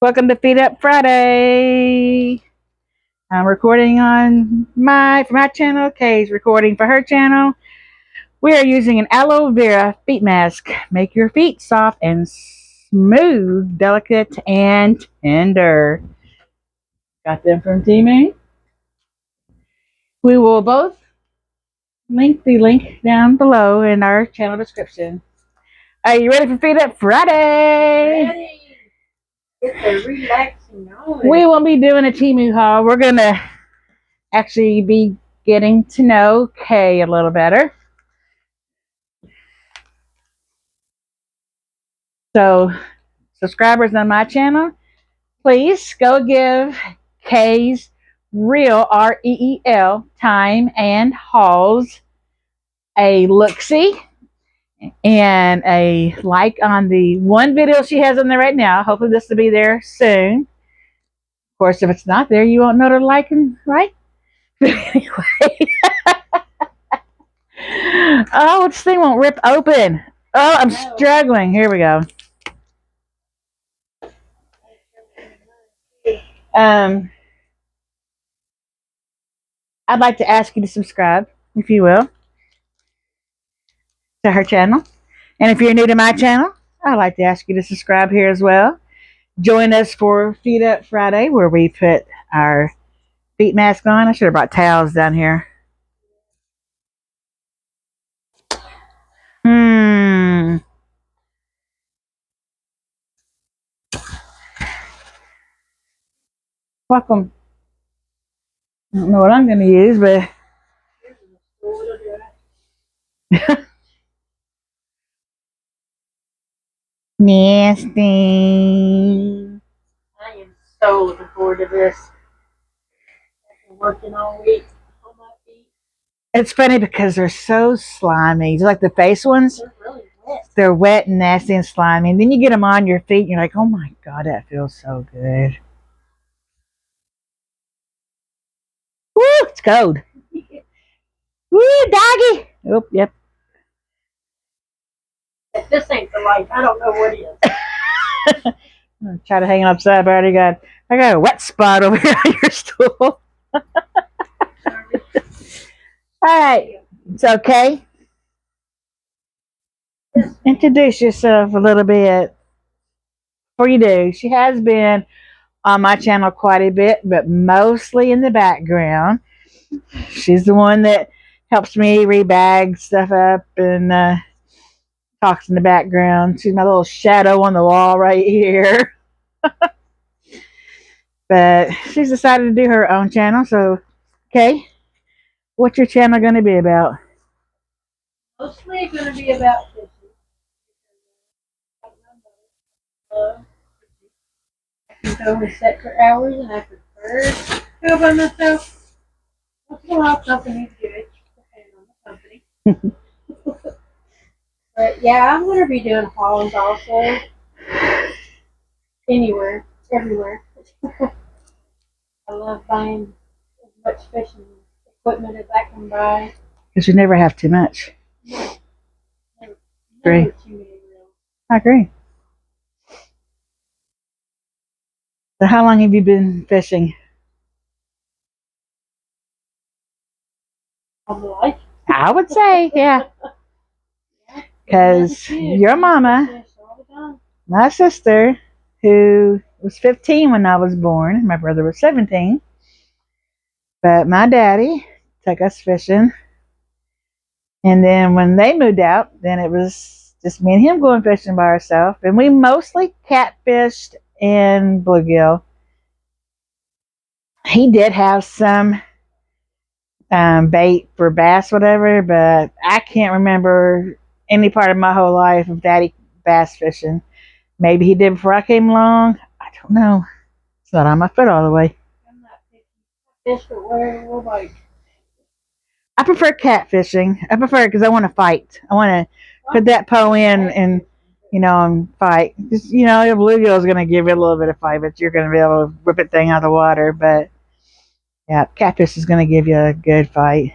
Welcome to Feed Up Friday. I'm recording on for my channel. Kay's recording for her channel. We are using an aloe vera feet mask. Make your feet soft and smooth, delicate and tender. Got them from Temu. We will both link the link down below in our channel description. Are you ready for Feed Up Friday? Ready. It's a relaxing noise. We won't be doing a Temu haul. We're gonna actually be getting to know Kay a little better. So, subscribers on my channel, please go give Kay's Real REEL time and hauls a look-see and a like on the one video she has on there right now. Hopefully this will be there soon. Of course, if it's not there, you won't know to like and right. Anyway. Oh, this thing won't rip open. Oh, I'm struggling. Here we go. I'd like to ask you to subscribe, if you will, to her channel. And if you're new to my channel, I'd like to ask you to subscribe here as well. Join us for Feed Up Friday, where we put our feet mask on. I should have brought towels down here. Welcome. I don't know what I'm going to use, but nasty. I am so looking forward to this. I've been working all week on my feet. It's funny because they're so slimy. Just like the face ones. They're really wet. They're wet and nasty and slimy. And then you get them on your feet and you're like, oh my God, that feels so good. Woo, it's cold. Woo, doggy. Oh, yep. If this ain't the life, I don't know what is. I'm gonna try to hang it upside, but I got a wet spot over here on your stool. Alright, it's okay. Introduce yourself a little bit. Before you do, she has been on my channel quite a bit, but mostly in the background. She's the one that helps me rebag stuff up and talks in the background. She's my little shadow on the wall right here. But she's decided to do her own channel. So, okay, what's your channel going to be about? Mostly going to be about fishing. I can go and set for hours, and I prefer to go by myself. Once in a while, company's good, depending on the company. But yeah, I'm going to be doing hauls also. Anywhere, everywhere. I love buying as much fishing equipment as I can buy. Because you never have too much. Never Agree. too many reels. I agree. So how long have you been fishing? All my life. I would say, yeah. Because your mama, my sister, who was 15 when I was born, my brother was 17, but my daddy took us fishing. And then when they moved out, then it was just me and him going fishing by ourselves. And we mostly catfished and bluegill. He did have some bait for bass, whatever, but I can't remember any part of my whole life of daddy bass fishing. Maybe he did before I came along. I don't know. It's not on my foot all the way. I'm not fish, but where will bite. I prefer catfishing. I prefer it because I want to fight. I want to put that pole in and, and fight. Just, your bluegill is going to give you a little bit of fight, but you're going to be able to rip it thing out of the water. But, yeah, catfish is going to give you a good fight.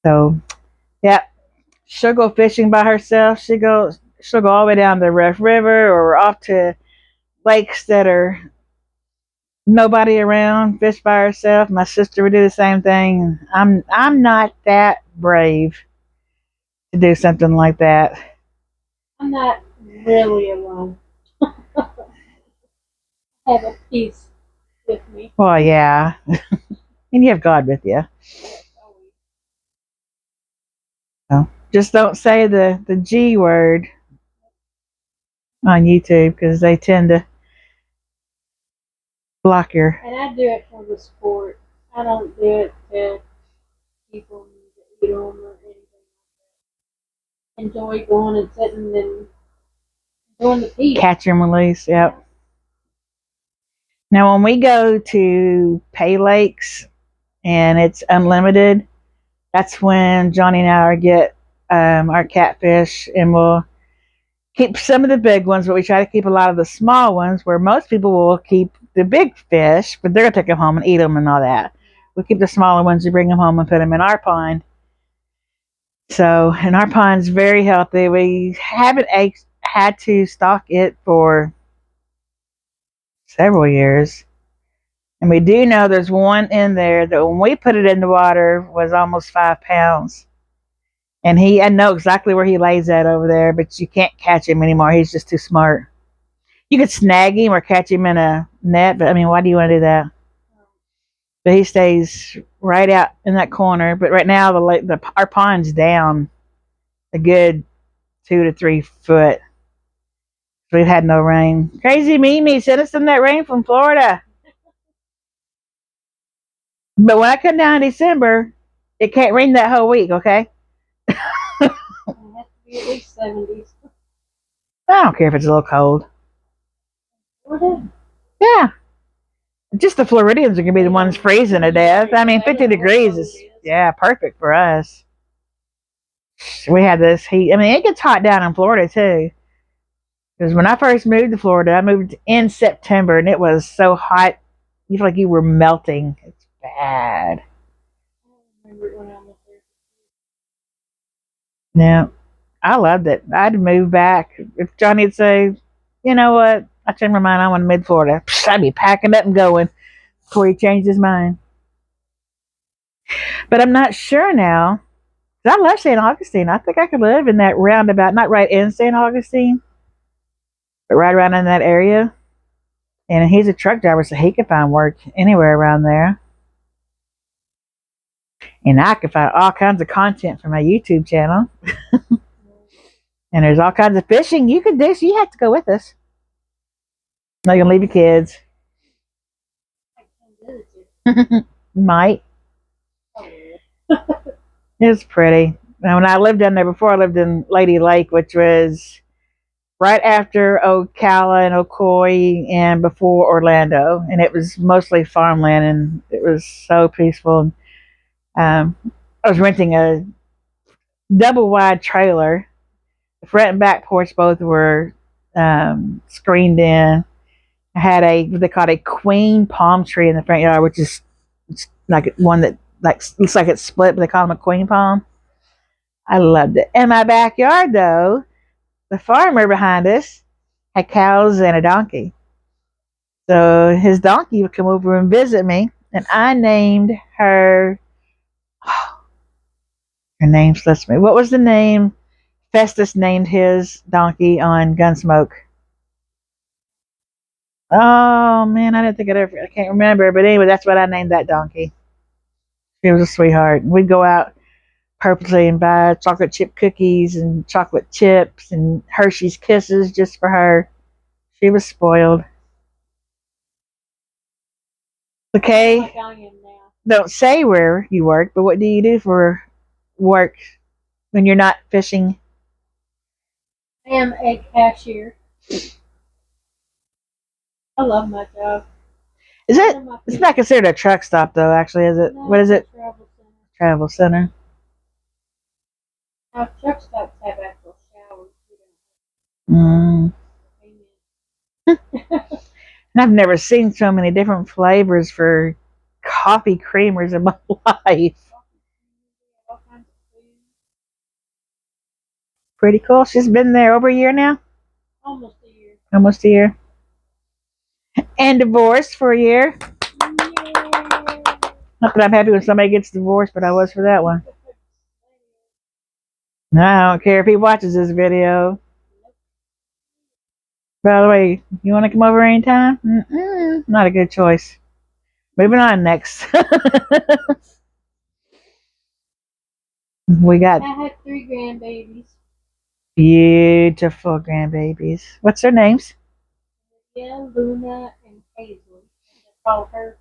So, yeah, she'll go fishing by herself. She'll go all the way down the Rough River or off to lakes that are nobody around, fish by herself. My sister would do the same thing. I'm not that brave to do something like that. I'm not really alone. I have a peace with me. Well, yeah, and you have God with you. So just don't say the G word on YouTube because they tend to block your. And I do it for the sport. I don't do it to keep them, to eat them, or anything. Enjoy going and sitting and enjoying the peace. Catch and release. Yep. Now, when we go to pay lakes and it's unlimited, that's when Johnny and I get our catfish, and we'll keep some of the big ones, but we try to keep a lot of the small ones. Where most people will keep the big fish, but they're gonna take them home and eat them and all that. We keep the smaller ones, we bring them home and put them in our pond. So, and our pond's very healthy. We haven't had to stock it for several years. And we do know there's one in there that when we put it in the water was almost 5 pounds. And I know exactly where he lays at over there, but you can't catch him anymore. He's just too smart. You could snag him or catch him in a net, but I mean, why do you want to do that? But he stays right out in that corner. But right now, our pond's down a good 2 to 3 foot. We've had no rain. Crazy Mimi sent us some of that rain from Florida. But when I come down in December, it can't rain that whole week, okay? It has to be at least 70s. I don't care if it's a little cold. Florida? Yeah. Just the Floridians are going to be the ones freezing to death. I mean, 50 degrees is, yeah, perfect for us. We had this heat. I mean, it gets hot down in Florida, too. Because when I first moved to Florida, I moved in September, and it was so hot, you feel like you were melting. It's bad. I remember it when I was Yeah. I loved it. I'd move back. If Johnny'd say, you know what, I changed my mind, I want to mid Florida, I'd be packing up and going before he changed his mind. But I'm not sure now. I love St. Augustine. I think I could live in that roundabout, not right in St. Augustine, but right around in that area. And he's a truck driver, so he could find work anywhere around there. And I could find all kinds of content for my YouTube channel. And there's all kinds of fishing you could do, so you have to go with us. No, you can leave your kids. Might. It's pretty. Now, when I lived down there before, I lived in Lady Lake, which was right after Ocala and Ocoee and before Orlando. And it was mostly farmland, and it was so peaceful. I was renting a double wide trailer. The front and back porch both were screened in. I had what they called a queen palm tree in the front yard, which is like one that like looks like it's split, but they call them a queen palm. I loved it. In my backyard, though, the farmer behind us had cows and a donkey. So his donkey would come over and visit me, and I named her. Her name slips me. What was the name Festus named his donkey on Gunsmoke? Oh man, I didn't think I can't remember. But anyway, that's what I named that donkey. She was a sweetheart. We'd go out purposely and buy chocolate chip cookies and chocolate chips and Hershey's Kisses just for her. She was spoiled. Okay, like I am now. don't say where you work, but what do you do for work when you're not fishing? I am a cashier. I love my job. Is it? It's not considered a truck stop, though. Actually, is it? No, What is it? Travel center. Travel center. Now, truck stops have actual showers. Mm. And I've never seen so many different flavors for coffee creamers in my life. Pretty cool. She's been there over a year now. Almost a year. Almost a year. And divorced for a year. Yay. Not that I'm happy when somebody gets divorced, but I was for that one. No, I don't care if he watches this video. By the way, you want to come over anytime? Not a good choice. Moving on next. We got I had 3 grandbabies. beautiful grandbabies. What's their names? Yeah, Luna and Paisley. I call her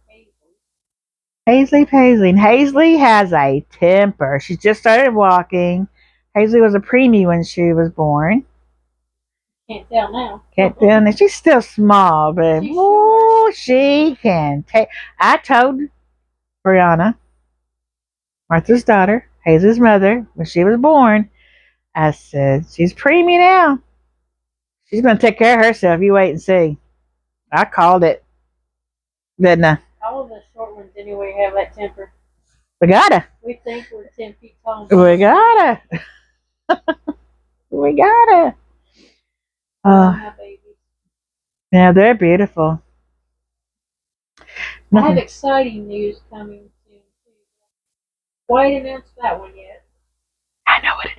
Paisley. Paisley. And Paisley has a temper. She just started walking. Paisley was a preemie when she was born. Can't tell now. Can't tell. And she's still small, but She's woo, she can take. I told Brianna, Martha's daughter, Hazel's mother, when she was born, I said, she's preemie now. She's going to take care of herself. You wait and see. I called it. Didn't I? All of the short ones anyway have that temper. We gotta. We think we're 10 feet tall. We gotta. We gotta. My babies. Yeah, they're beautiful. I have exciting news coming soon too. Quite announced that one yet. I know what it is.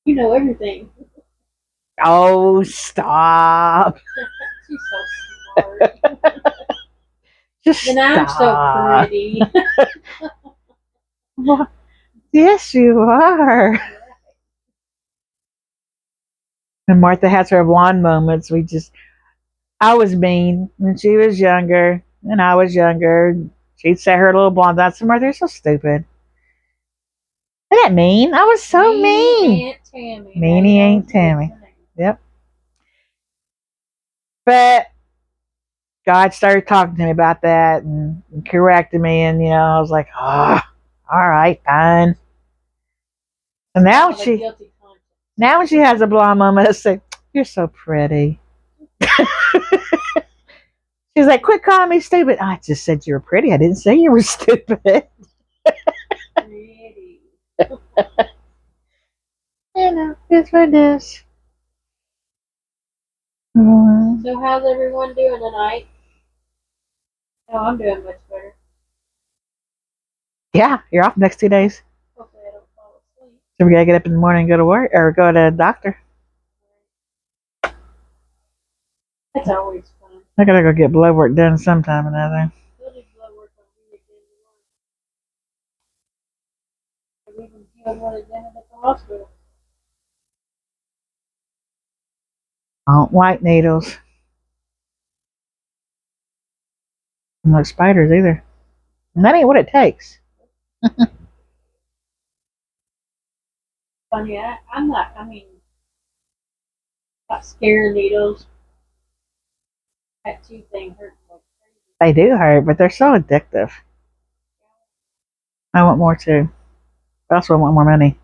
You know everything. Oh, stop. She's so smart. Just And I'm so stop. pretty. Well, yes, you are. And Martha has her blonde moments. I was mean when she was younger, and I was younger. She'd say her little blonde. That's Martha, you're so stupid. Isn't that mean? I was so mean. Aunt Tammy. Meanie Aunt Tammy. Yep. But God started talking to me about that and correcting me, and I was like, all right, fine. And now when she has a blonde moment, I say, you're so pretty. She's like, quit calling me stupid. I just said you were pretty. I didn't say you were stupid. Pretty. It's what it is. So how's everyone doing tonight? Oh, I'm doing much better. Yeah, you're off next 2 days. Hopefully I don't fall asleep. So we gotta get up in the morning and go to work or go to the doctor. That's always fun. I gotta go get blood work done sometime or another. We'll do blood work on weekend. We've been doing one at the hospital. I don't like needles. I don't like spiders either. And that ain't what it takes. Funny, I'm not, not scared of needles. That tooth thing hurts like crazy. They do hurt, but they're so addictive. I want more too. I also want more money.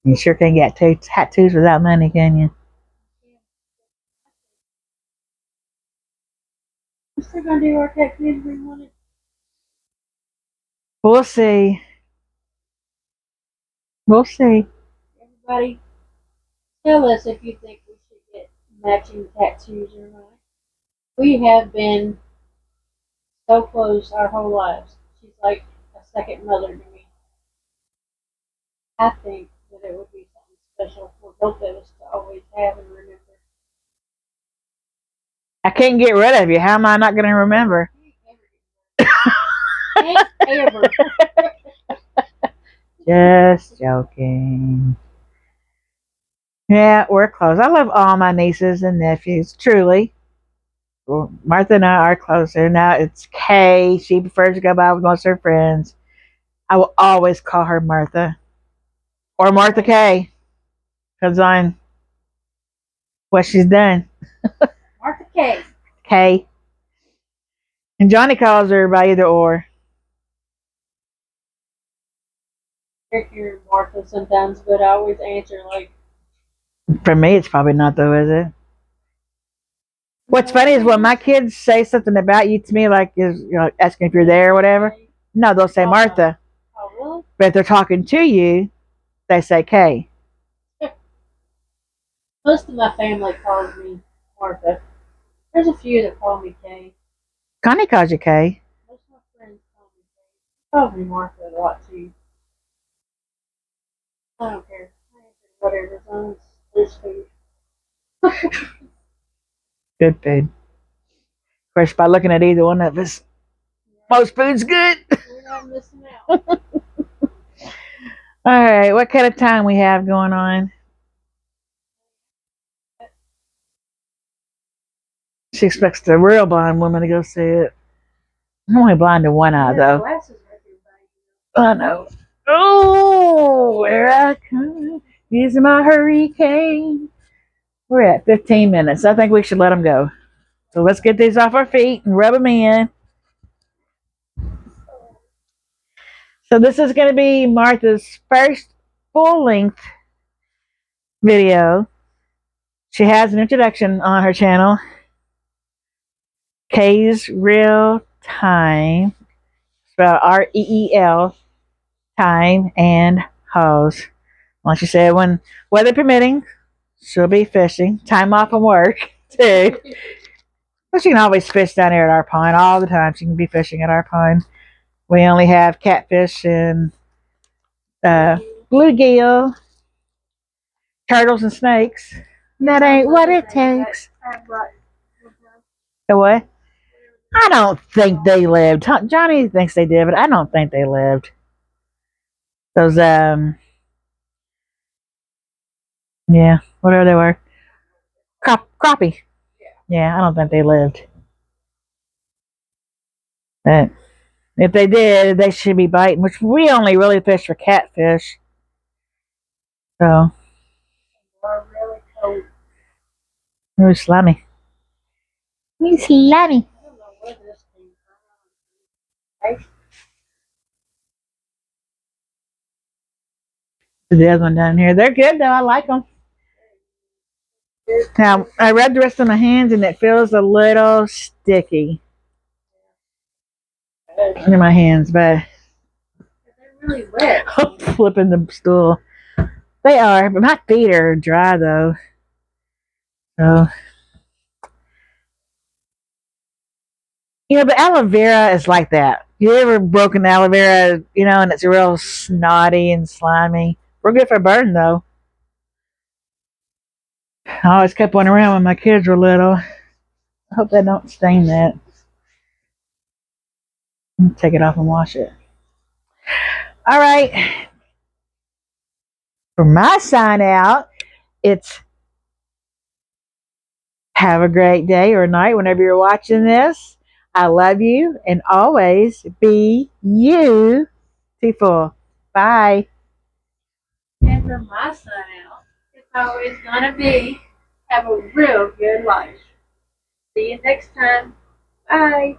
You sure can't get tattoos without money, can you? We're still gonna do our tattoos we wanted. We'll see. We'll see. Everybody, tell us if you think we should get matching tattoos or not. We have been so close our whole lives. She's like a second mother to me. I think that it would be something special for both of us to always have and remember. I can't get rid of you. How am I not going to remember? Can't ever. Just joking. Yeah, we're close. I love all my nieces and nephews, truly. Well, Martha and I are closer. Now it's Kay. She prefers to go by with most of her friends. I will always call her Martha or Martha Kay because on what she's done. Martha K. Kay. And Johnny calls her by either or. You're Martha sometimes, but I always answer like. For me, it's probably not though, is it? What's funny is when my kids say something about you to me, like asking if you're there or whatever. No, they'll say Martha. Oh, really? But if they're talking to you, they say Kay. Most of my family calls me Martha. There's a few that call me Kay. Connie calls you Kay. Most of my friends call me Kay. Probably Martha a lot too. I don't care. I answer whatever's on this food. Good food. Of course, by looking at either one of us, most food's good. We're not missing out. All right, what kind of time we have going on? She expects the real blind woman to go see it. I'm only blind to one eye, though. Glasses right there, I know. Oh, where I come using my hurricane. We're at 15 minutes. I think we should let them go. So let's get these off our feet and rub them in. So this is going to be Martha's first full-length video. She has an introduction on her channel. Kay's Real Time. Spelled REEL time and hose. Like she said, when weather permitting, she'll be fishing. Time off from work, too. But she can always fish down here at our pond all the time. She can be fishing at our pond. We only have catfish and bluegill, turtles, and snakes. And that ain't what it takes. The what? I don't think they lived. Johnny thinks they did, but I don't think they lived. Those, yeah, whatever they were. Crappie. Yeah, I don't think they lived. But if they did, they should be biting, which we only really fish for catfish. So, really cold. it was slimy. He's slimy. I don't know what this thing is. The other one down here, they're good though. I like them. Now I rubbed the rest of my hands, and it feels a little sticky in my hands, but They're really wet. I'm flipping the stool. They are, but my feet are dry though. So, but aloe vera is like that. You ever broken aloe vera, and it's real snotty and slimy. We're good for burn though. I always kept one around when my kids were little. I hope they don't stain that. Take it off and wash it. All right. For my sign out, it's have a great day or night whenever you're watching this. I love you and always be beautiful. Bye. And for my sign out, it's always gonna be have a real good life. See you next time. Bye.